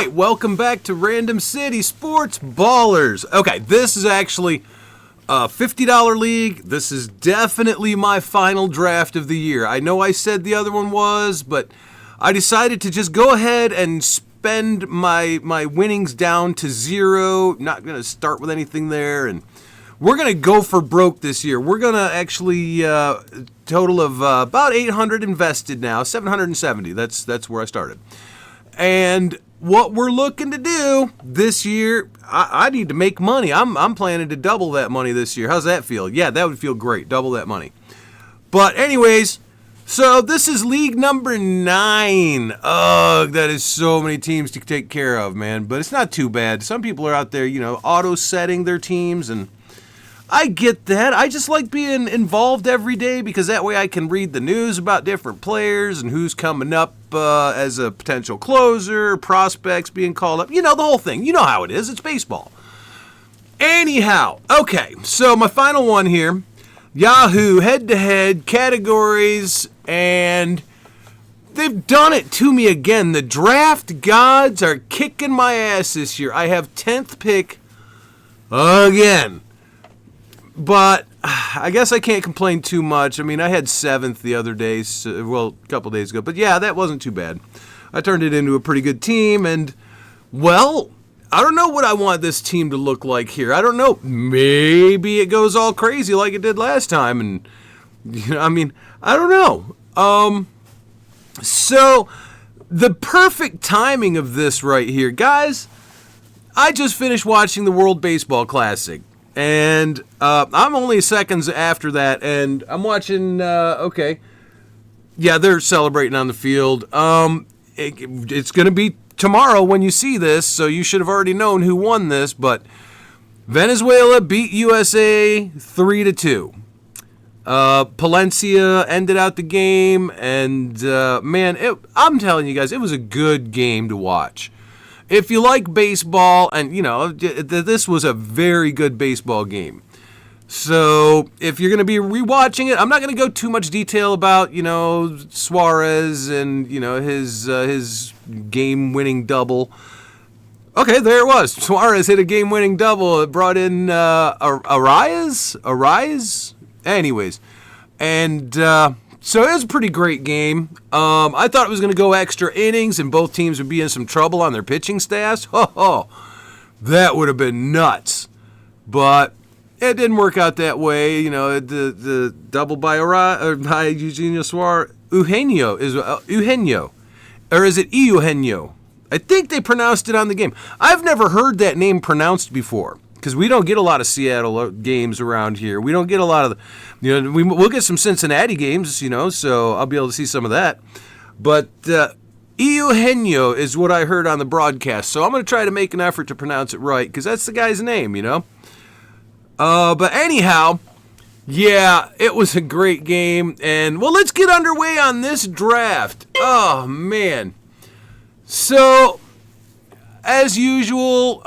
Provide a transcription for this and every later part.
right, welcome back to Random City Sports Ballers. Okay, this is actually a $50 league. This is definitely my final draft of the year. I know I said the other one was, but I decided to just go ahead and spend my winnings down to zero. Not going to start with anything there, and we're going to go for broke this year. We're going to actually total of about 800 invested now, 770. That's where I started. And what we're looking to do this year, I need to make money. I'm planning to double that money this year. How's that feel? Yeah, that would feel great. Double that money. But anyways, so this is league number 9. Ugh, that is so many teams to take care of, man. But it's not too bad. Some people are out there, auto-setting their teams, and I get that. I just like being involved every day because that way I can read the news about different players and who's coming up as a potential closer, prospects being called up. The whole thing. You know how it is. It's baseball. Anyhow, okay, so my final one here. Yahoo head-to-head categories, and they've done it to me again. The draft gods are kicking my ass this year. I have 10th pick again. But I guess I can't complain too much. I mean, I had 7th the other day, a couple days ago. But yeah, that wasn't too bad. I turned it into a pretty good team. And, well, I don't know what I want this team to look like here. I don't know. Maybe it goes all crazy like it did last time. And, I don't know. So, the perfect timing of this right here. Guys, I just finished watching the World Baseball Classic. And I'm only seconds after that, and I'm watching, okay. Yeah, they're celebrating on the field. It's going to be tomorrow when you see this, so you should have already known who won this, but Venezuela beat USA 3-2. Palencia ended out the game, and, I'm telling you guys, it was a good game to watch. If you like baseball, and, this was a very good baseball game. So, if you're going to be rewatching it, I'm not going to go too much detail about, Suarez and, his game-winning double. Okay, there it was. Suarez hit a game-winning double. It brought in Arias? Anyways. And, so it was a pretty great game. I thought it was going to go extra innings and both teams would be in some trouble on their pitching staffs. That would have been nuts. But it didn't work out that way. The double by Eugenio Suarez. Eugenio. Or is it Eugenio? I think they pronounced it on the game. I've never heard that name pronounced before. Because we don't get a lot of Seattle games around here. We don't get a lot of, we'll get some Cincinnati games, so I'll be able to see some of that. But Eugenio is what I heard on the broadcast, so I'm going to try to make an effort to pronounce it right, because that's the guy's name, But anyhow, yeah, it was a great game, and, well, let's get underway on this draft. Oh, man. So, as usual,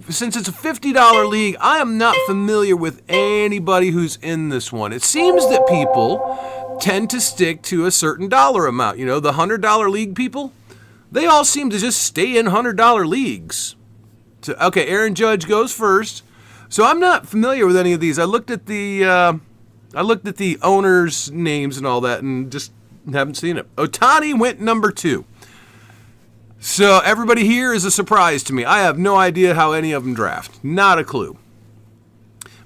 since it's a $50 league, I am not familiar with anybody who's in this one. It seems that people tend to stick to a certain dollar amount. The $100 league people, they all seem to just stay in $100 leagues. So, okay, Aaron Judge goes first. So I'm not familiar with any of these. I looked at the owners' names and all that, and just haven't seen it. Ohtani went number 2. So everybody here is a surprise to me. I have no idea how any of them draft. Not a clue.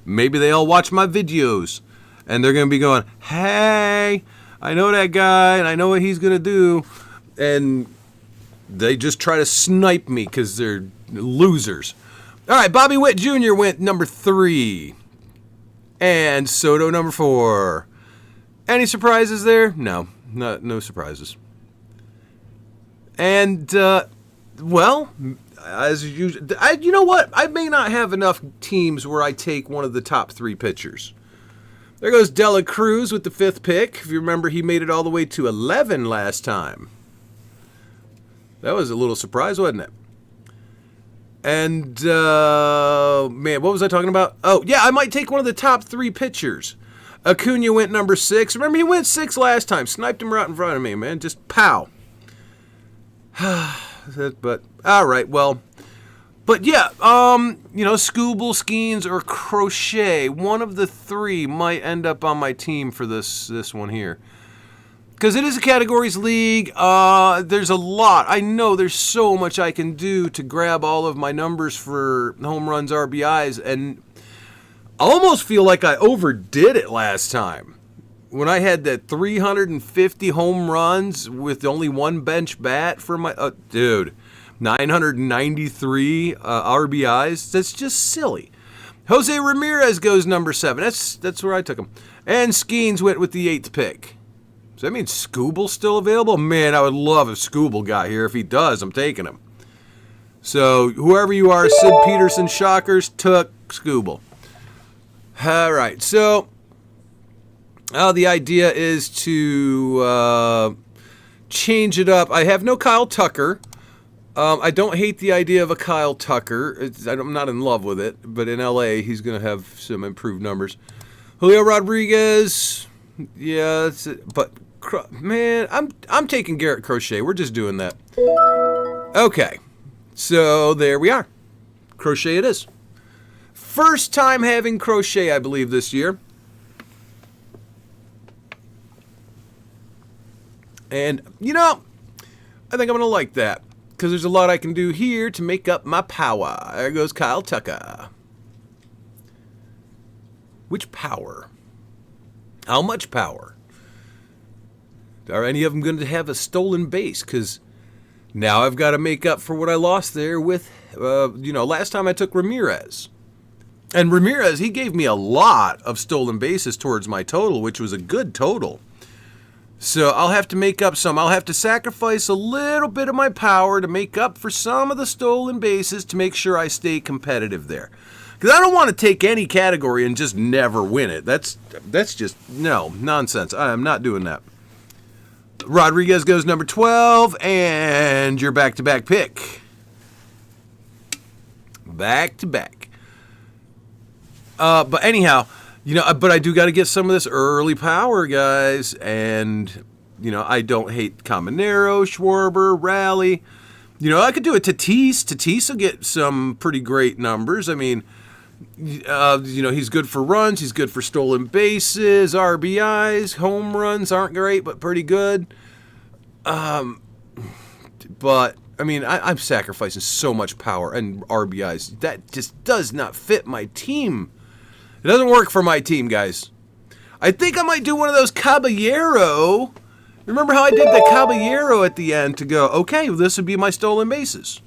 Maybe they all watch my videos, and they're going to be going, hey, I know that guy, and I know what he's going to do. And they just try to snipe me because they're losers. All right, Bobby Witt Jr. went number 3. And Soto number 4. Any surprises there? No surprises. And, as usual, you know what? I may not have enough teams where I take one of the top 3 pitchers. There goes Dela Cruz with the 5th pick. If you remember, he made it all the way to 11 last time. That was a little surprise, wasn't it? And, what was I talking about? Oh, yeah, I might take one of the top 3 pitchers. Acuna went number 6. Remember, he went 6 last time. Sniped him right in front of me, man. Just pow. But all right, well, but yeah, Scooble, Skeens, or Crochet. One of the three might end up on my team for this one here. Because it is a categories league. There's a lot. I know there's so much I can do to grab all of my numbers for home runs, RBIs, and I almost feel like I overdid it last time. When I had that 350 home runs with only one bench bat for my... dude, 993 RBIs. That's just silly. Jose Ramirez goes number 7. That's where I took him. And Skeens went with the 8th pick. Does that mean Scooble's still available? Man, I would love if Scooble got here. If he does, I'm taking him. So whoever you are, Sid Peterson Shockers took Scooble. All right, so... the idea is to change it up. I have no Kyle Tucker. I don't hate the idea of a Kyle Tucker. I'm not in love with it, but in LA, he's going to have some improved numbers. Julio Rodriguez, yeah, that's it. But man, I'm taking Garrett Crochet. We're just doing that. Okay, so there we are. Crochet it is. First time having Crochet, I believe, this year. And, I think I'm going to like that. Because there's a lot I can do here to make up my power. There goes Kyle Tucker. Which power? How much power? Are any of them going to have a stolen base? Because now I've got to make up for what I lost there with, last time I took Ramirez. And Ramirez, he gave me a lot of stolen bases towards my total, which was a good total. So I'll have to make up some. I'll have to sacrifice a little bit of my power to make up for some of the stolen bases to make sure I stay competitive there. Because I don't want to take any category and just never win it. That's just, no, nonsense. I am not doing that. Rodriguez goes number 12, and your back-to-back pick. Back-to-back. But anyhow... but I do got to get some of this early power, guys. And, I don't hate Caminero, Schwarber, Rally. I could do a Tatis. Tatis will get some pretty great numbers. I mean, he's good for runs. He's good for stolen bases, RBIs. Home runs aren't great, but pretty good. But, I mean, I'm sacrificing so much power and RBIs. That just does not fit my team. It doesn't work for my team, guys. I think I might do one of those Caballero. Remember how I did the Caballero at the end to go, okay, well, this would be my stolen bases.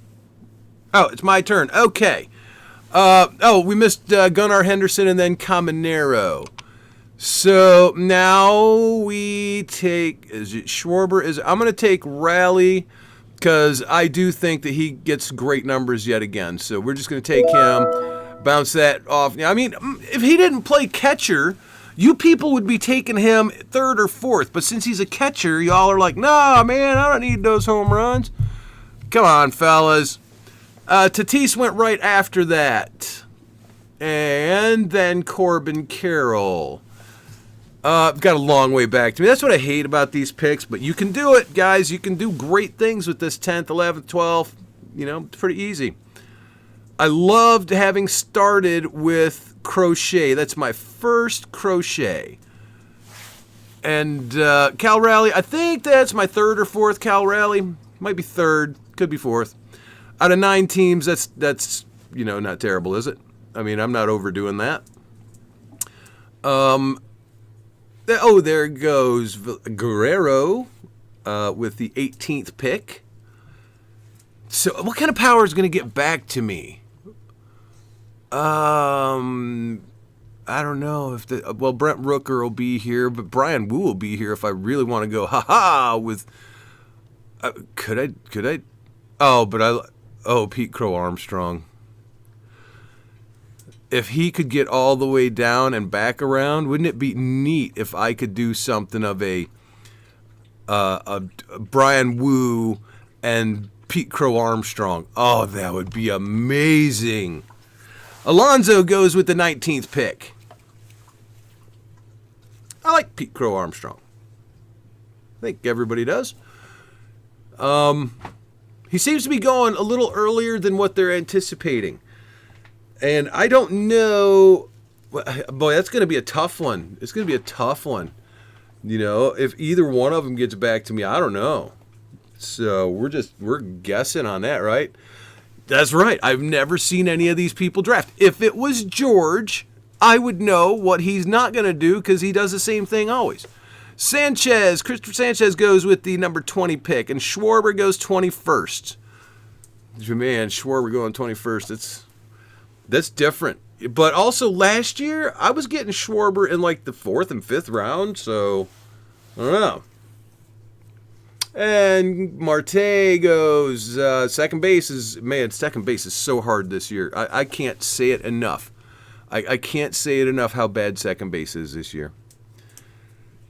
Oh, it's my turn. Okay. We missed Gunnar Henderson and then Caminero. So now we take, is it Schwarber? I'm going to take Rally because I do think that he gets great numbers yet again. So we're just going to take him. Bounce that off. I mean, if he didn't play catcher, you people would be taking him 3rd or 4th. But since he's a catcher, y'all are like, nah, man, I don't need those home runs. Come on, fellas. Tatis went right after that. And then Corbin Carroll. I've got a long way back to me. That's what I hate about these picks. But you can do it, guys. You can do great things with this 10th, 11th, 12th. It's pretty easy. I loved having started with Crochet. That's my first Crochet. And Cal Raleigh, I think that's my 3rd or 4th Cal Raleigh. Might be 3rd, could be 4th. Out of 9 teams, that's not terrible, is it? I mean, I'm not overdoing that. There goes Guerrero with the 18th pick. So what kind of power is going to get back to me? I don't know if Brent Rooker will be here, but Brian Wu will be here if I really want to go with. Could I? Pete Crow Armstrong. If he could get all the way down and back around, wouldn't it be neat if I could do something of a Brian Wu and Pete Crow Armstrong? Oh, that would be amazing. Alonso goes with the 19th pick. I like Pete Crow Armstrong. I think everybody does. He seems to be going a little earlier than what they're anticipating. And I don't know. Boy, that's going to be a tough one. It's going to be a tough one. You know, if either one of them gets back to me, I don't know. So we're guessing on that, right? That's right. I've never seen any of these people draft. If it was George, I would know what he's not going to do because he does the same thing always. Christopher Sanchez goes with the number 20 pick, and Schwarber goes 21st. Man, Schwarber going 21st. That's different. But also last year, I was getting Schwarber in like the 4th and 5th round, so I don't know. And Marte goes second base second base is so hard this year. I can't say it enough. I can't say it enough how bad second base is this year.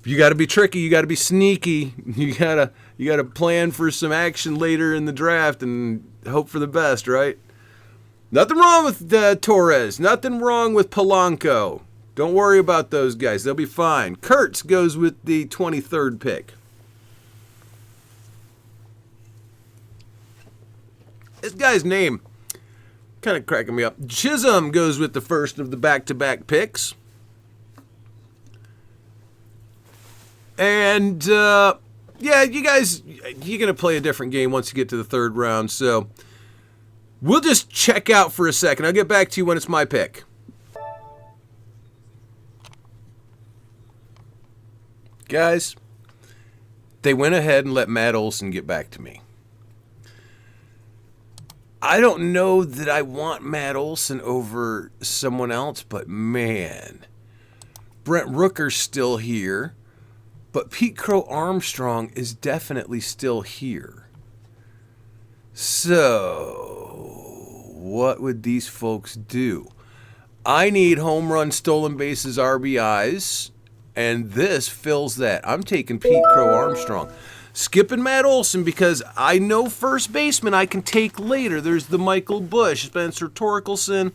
You got to be tricky. You got to be sneaky. You gotta plan for some action later in the draft and hope for the best, right? Nothing wrong with Torres. Nothing wrong with Polanco. Don't worry about those guys. They'll be fine. Kurtz goes with the 23rd pick. This guy's name kind of cracking me up. Chisholm goes with the first of the back-to-back picks. And, yeah, you guys, you're going to play a different game once you get to the 3rd round. So we'll just check out for a second. I'll get back to you when it's my pick. Guys, they went ahead and let Matt Olson get back to me. I don't know that I want Matt Olson over someone else, but man, Brent Rooker's still here, but Pete Crow Armstrong is definitely still here. So, what would these folks do? I need home run, stolen bases, RBIs, and this fills that. I'm taking Pete Crow Armstrong. Skipping Matt Olson because I know first baseman I can take later. There's the Michael Busch, Spencer Torkelson,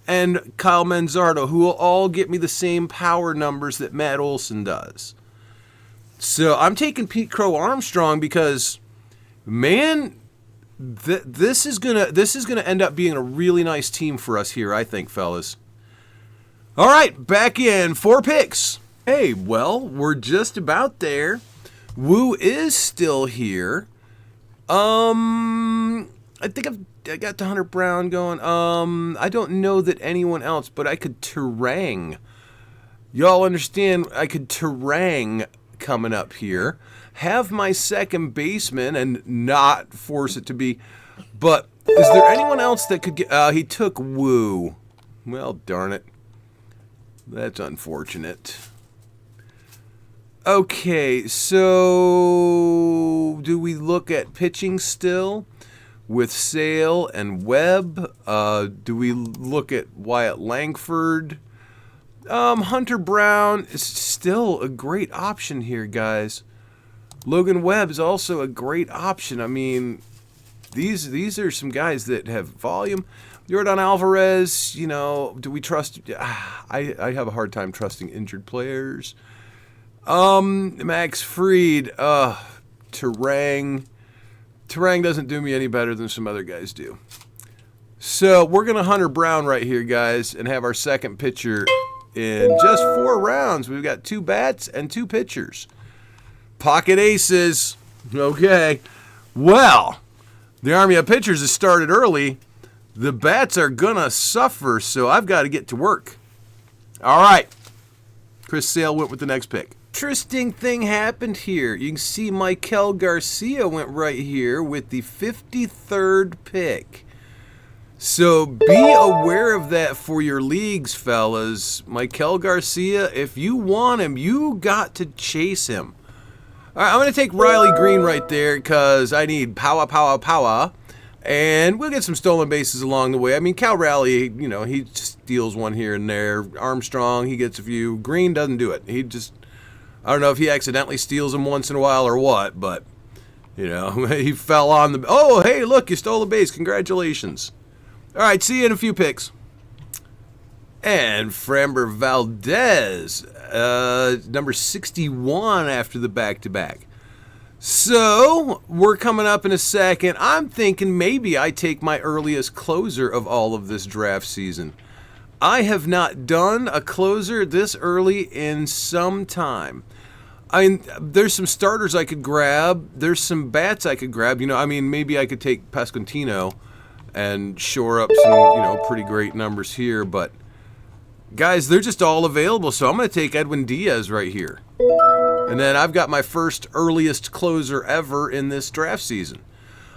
and Kyle Manzardo, who will all get me the same power numbers that Matt Olson does. So I'm taking Pete Crow Armstrong because, man, this is gonna end up being a really nice team for us here, I think, fellas. All right, back in 4 picks. Hey, well, we're just about there. Woo is still here. I think I got the Hunter Brown going. I don't know that anyone else, but I could Turang. Y'all understand? I could Turang coming up here. Have my second baseman and not force it to be. But is there anyone else that could get? He took Woo. Well, darn it. That's unfortunate. Okay, so do we look at pitching still with Sale and Webb? Do we look at Wyatt Langford? Hunter Brown is still a great option here, guys. Logan Webb is also a great option. I mean, these are some guys that have volume. Yordan Alvarez, you know, do we trust? I have a hard time trusting injured players. Max Fried, Turang. Turang doesn't do me any better than some other guys do. So we're going to Hunter Brown right here, guys, and have our second pitcher in just 4 rounds. We've got 2 bats and 2 pitchers. Pocket aces. Okay. Well, the army of pitchers has started early. The bats are going to suffer, so I've got to get to work. All right. Chris Sale went with the next pick. Interesting thing happened here. You can see Maikel Garcia went right here with the 53rd pick. So be aware of that for your leagues, fellas. Maikel Garcia, if you want him, you got to chase him. All right, I'm going to take Riley Green right there because I need power. And we'll get some stolen bases along the way. I mean, Cal Raleigh, you know, he steals one here and there. Armstrong, he gets a few. Green doesn't do it. He just, I don't know if he accidentally steals them once in a while or what, but, you know, he fell on the, oh, hey, look, you stole a base. Congratulations. All right, see you in a few picks. And Framber Valdez, number 61 after the back-to-back. So, we're coming up in a second. I'm thinking maybe I take my earliest closer of all of this draft season. I have not done a closer this early in some time. I mean, there's some starters I could grab. There's some bats I could grab. Maybe I could take Pasquantino and shore up some, pretty great numbers here. But, guys, they're just all available. So I'm going to take Edwin Diaz right here. And then I've got my first earliest closer ever in this draft season.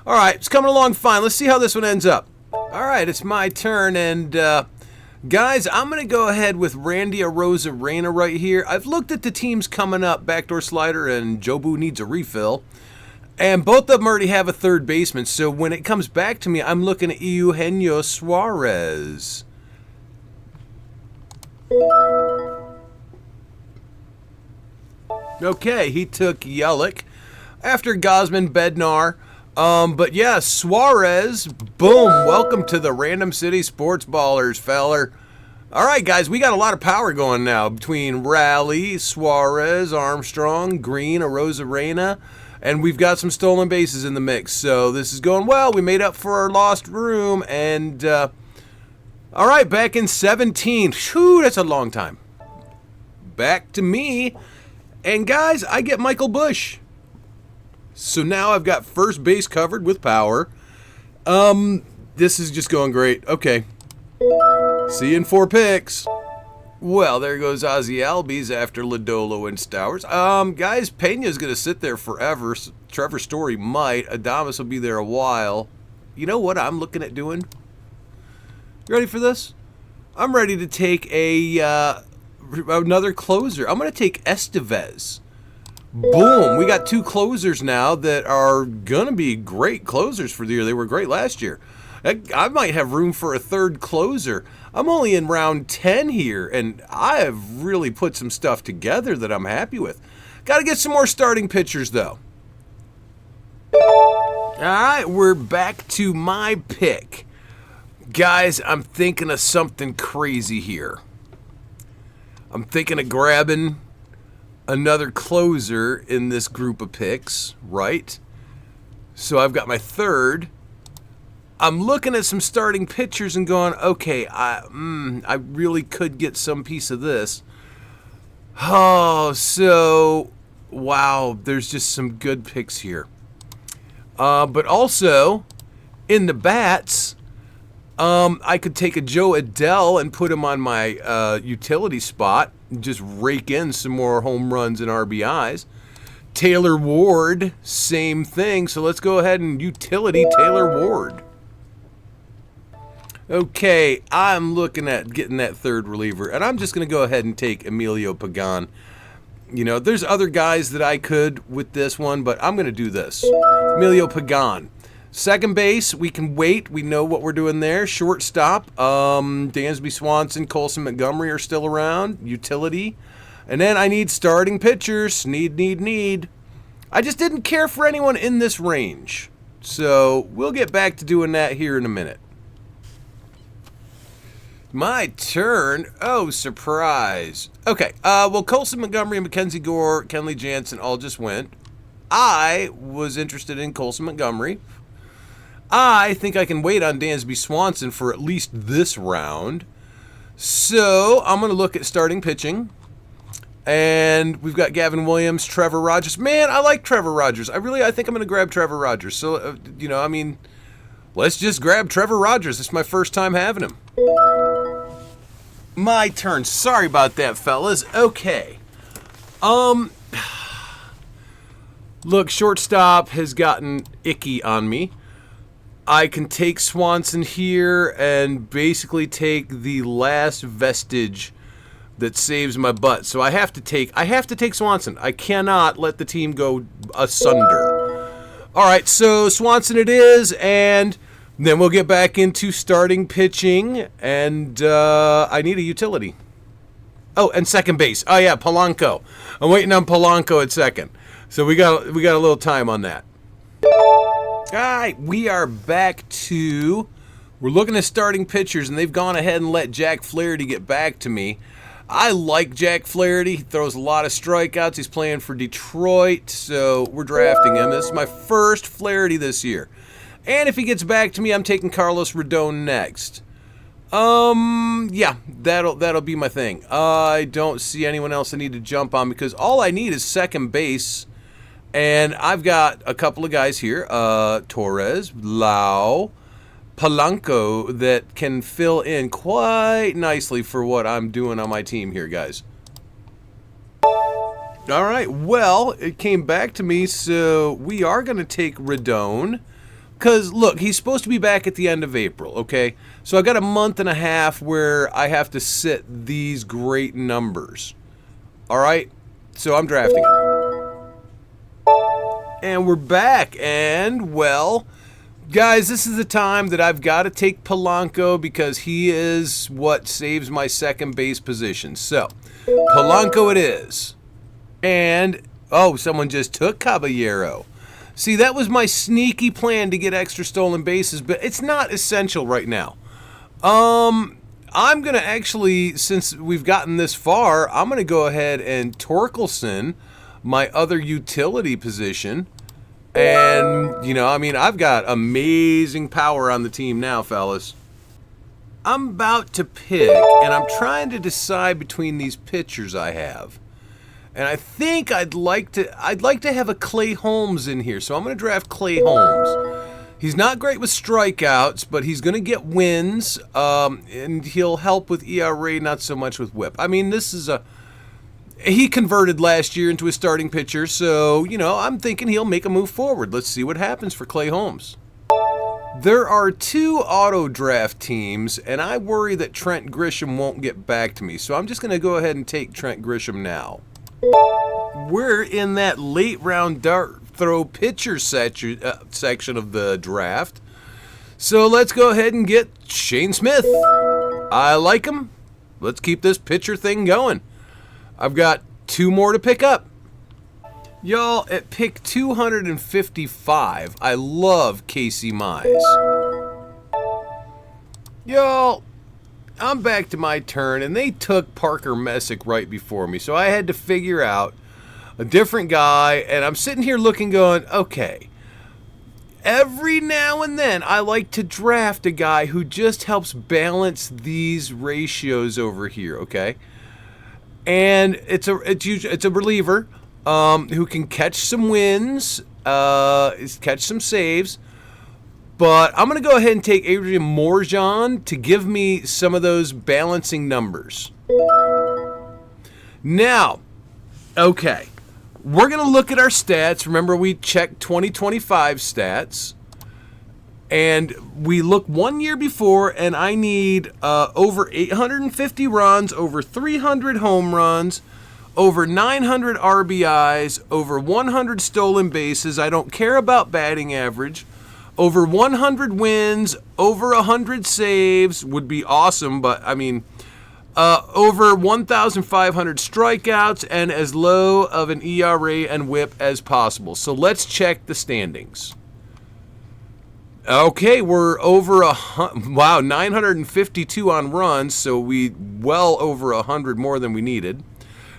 All right, it's coming along fine. Let's see how this one ends up. All right, it's my turn. And, guys, I'm going to go ahead with Randy Arozarena right here. I've looked at the teams coming up, backdoor slider and Jobu needs a refill. And both of them already have a third baseman. So when it comes back to me, I'm looking at Eugenio Suarez. Okay, he took Yelich after Gausman, Bednar. But yeah, Suarez, boom, welcome to the Random City Sports Ballers, feller. All right, guys, we got a lot of power going now between Raleigh, Suarez, Armstrong, Green, Arozarena, and we've got some stolen bases in the mix. So this is going well. We made up for our lost room, and all right, back in 17. Whew, that's a long time. Back to me. And guys, I get Michael Busch. So now I've got first base covered with power. This is just going great. Okay. See you in 4 picks. Well, there goes Ozzie Albies after Lodolo and Stowers. Guys, Pena's going to sit there forever. Trevor Story might. Adames will be there a while. You know what I'm looking at doing? You ready for this? I'm ready to take another closer. I'm going to take Estevez. Boom. We got 2 closers now that are going to be great closers for the year. They were great last year. I might have room for a third closer. I'm only in round 10 here, and I have really put some stuff together that I'm happy with. Got to get some more starting pitchers, though. All right, we're back to my pick. Guys, I'm thinking of something crazy here. I'm thinking of grabbing another closer in this group of picks, right? So I've got my third. I'm looking at some starting pitchers and going, okay, I really could get some piece of this. Oh, so, wow, there's just some good picks here. But also, in the bats, I could take a Joe Adell and put him on my utility spot and just rake in some more home runs and RBIs. Taylor Ward, same thing. So let's go ahead and utility Taylor Ward. Okay, I'm looking at getting that third reliever, and I'm just going to go ahead and take Emilio Pagan. You know, there's other guys that I could with this one, but I'm going to do this. Emilio Pagan. Second base, we can wait. We know what we're doing there. Shortstop, Dansby Swanson, Colson Montgomery are still around. Utility. And then I need starting pitchers. Need. I just didn't care for anyone in this range. So we'll get back to doing that here in a minute. My turn. Oh, surprise. Okay, well, Colson Montgomery and Mackenzie Gore, Kenley Jansen all just went. I was interested in Colson Montgomery. I think I can wait on Dansby Swanson for at least this round. So I'm going to look at starting pitching. And we've got Gavin Williams, Trevor Rogers. Man, I like Trevor Rogers. I think I'm going to grab Trevor Rogers. So, let's just grab Trevor Rogers. It's my first time having him. My turn. Sorry about that, fellas. Okay. Look, shortstop has gotten icky on me. I can take Swanson here and basically take the last vestige that saves my butt. So I have to take Swanson. I cannot let the team go asunder. All right, so Swanson it is, and then we'll get back into starting pitching, and I need a utility. Oh, and second base. Oh yeah, Polanco. I'm waiting on Polanco at second. So we got a little time on that. All right, we are back to, we're looking at starting pitchers, and they've gone ahead and let Jack Flaherty get back to me. I like Jack Flaherty. He throws a lot of strikeouts. He's playing for Detroit, so we're drafting him. This is my first Flaherty this year. And if he gets back to me, I'm taking Carlos Rodon next. Yeah, that'll be my thing. I don't see anyone else I need to jump on because all I need is second base. And I've got a couple of guys here, Torres, Lau, Polanco, that can fill in quite nicely for what I'm doing on my team here, guys. All right, well, it came back to me, so we are going to take Rodon. Because, look, he's supposed to be back at the end of April, okay? So I got a month and a half where I have to sit these great numbers. All right? So I'm drafting him. And we're back. And, well, guys, this is the time that I've got to take Polanco because he is what saves my second base position. So, Polanco it is. And, oh, someone just took Caballero. See, that was my sneaky plan to get extra stolen bases, but it's not essential right now. I'm going to actually, since we've gotten this far, I'm going to go ahead and Torkelson, my other utility position. And, you know, I mean, I've got amazing power on the team now, fellas. I'm about to pick, and I'm trying to decide between these pitchers I have. And I think I'd like to have a Clay Holmes in here. So I'm going to draft Clay Holmes. He's not great with strikeouts, but he's going to get wins, and he'll help with ERA, not so much with WHIP. I mean, he converted last year into a starting pitcher, so, you know, I'm thinking he'll make a move forward. Let's see what happens for Clay Holmes. There are 2 auto draft teams, and I worry that Trent Grisham won't get back to me. So I'm just going to go ahead and take Trent Grisham now. We're in that late round dart throw pitcher section of the draft. So let's go ahead and get Shane Smith. I like him. Let's keep this pitcher thing going. I've got 2 more to pick up. Y'all, at pick 255, I love Casey Mize. Y'all, I'm back to my turn, and they took Parker Messick right before me, so I had to figure out a different guy, and I'm sitting here looking going, okay, every now and then I like to draft a guy who just helps balance these ratios over here, okay? And it's a reliever who can catch some wins, catch some saves. But I'm going to go ahead and take Adrian Morejon to give me some of those balancing numbers. Now, okay, we're going to look at our stats. Remember, we checked 2025 stats. And we look 1 year before, and I need over 850 runs, over 300 home runs, over 900 RBIs, over 100 stolen bases. I don't care about batting average. Over 100 wins, over 100 saves would be awesome, but I mean, over 1,500 strikeouts and as low of an ERA and WHIP as possible. So let's check the standings. Okay, we're over 952 on runs, so we well over 100 more than we needed.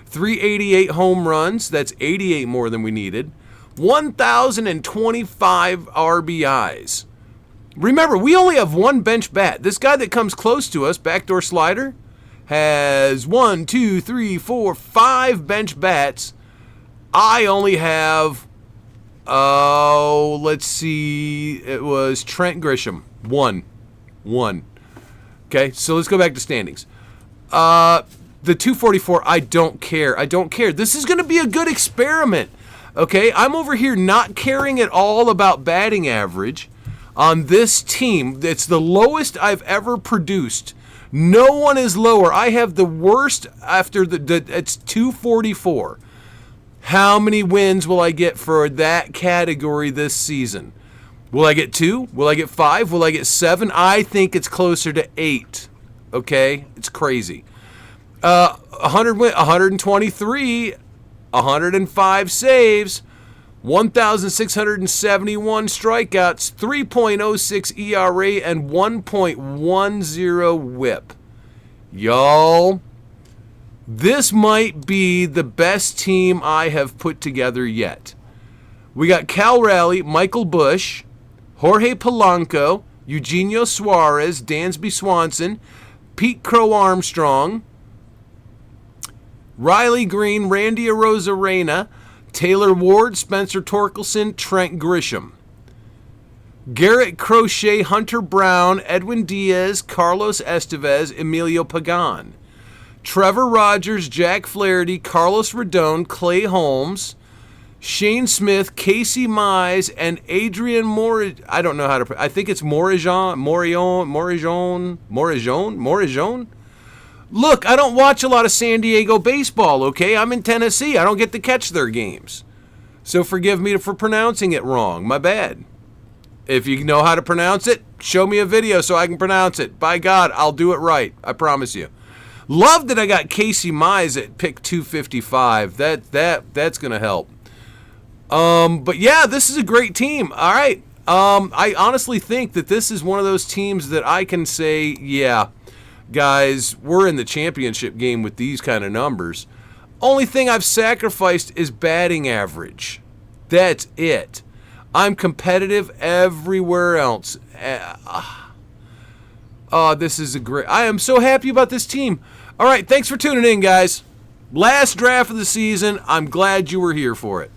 388 home runs, that's 88 more than we needed. 1,025 RBIs. Remember, we only have 1 bench bat. This guy that comes close to us, backdoor slider, has 1, 2, 3, 4, 5 bench bats. I only have, let's see, it was Trent Grisham, 1. Okay, so let's go back to standings. The 244, I don't care. This is going to be a good experiment. Okay, I'm over here not caring at all about batting average on this team. It's the lowest I've ever produced. No one is lower. I have the worst after it's 244. How many wins will I get for that category this season? Will I get 2? Will I get 5? Will I get 7? I think it's closer to 8. Okay, it's crazy. 123. 105 saves, 1,671 strikeouts, 3.06 ERA, and 1.10 WHIP. Y'all, This might be the best team I have put together yet. We got Cal Raleigh, Michael Bush, Jorge Polanco, Eugenio Suarez, Dansby Swanson, Pete Crow Armstrong, Riley Green, Randy Arozarena, Taylor Ward, Spencer Torkelson, Trent Grisham. Garrett Crochet, Hunter Brown, Edwin Diaz, Carlos Estevez, Emilio Pagan. Trevor Rogers, Jack Flaherty, Carlos Rodon, Clay Holmes, Shane Smith, Casey Mize, and Adrian I don't know how to. I think it's Morijon. Look, I don't watch a lot of San Diego baseball. Okay, I'm in Tennessee. I don't get to catch their games, so forgive me for pronouncing it wrong. My bad. If you know how to pronounce it, show me a video so I can pronounce it. By God, I'll do it right. I promise you. Love that I got Casey Mize at pick 255. That's gonna help. But yeah, this is a great team. All right. I honestly think that this is one of those teams that I can say, yeah, guys, we're in the championship game with these kind of numbers. Only thing I've sacrificed is batting average. That's it. I'm competitive everywhere else. This is I am so happy about this team. All right, thanks for tuning in, guys. Last draft of the season. I'm glad you were here for it.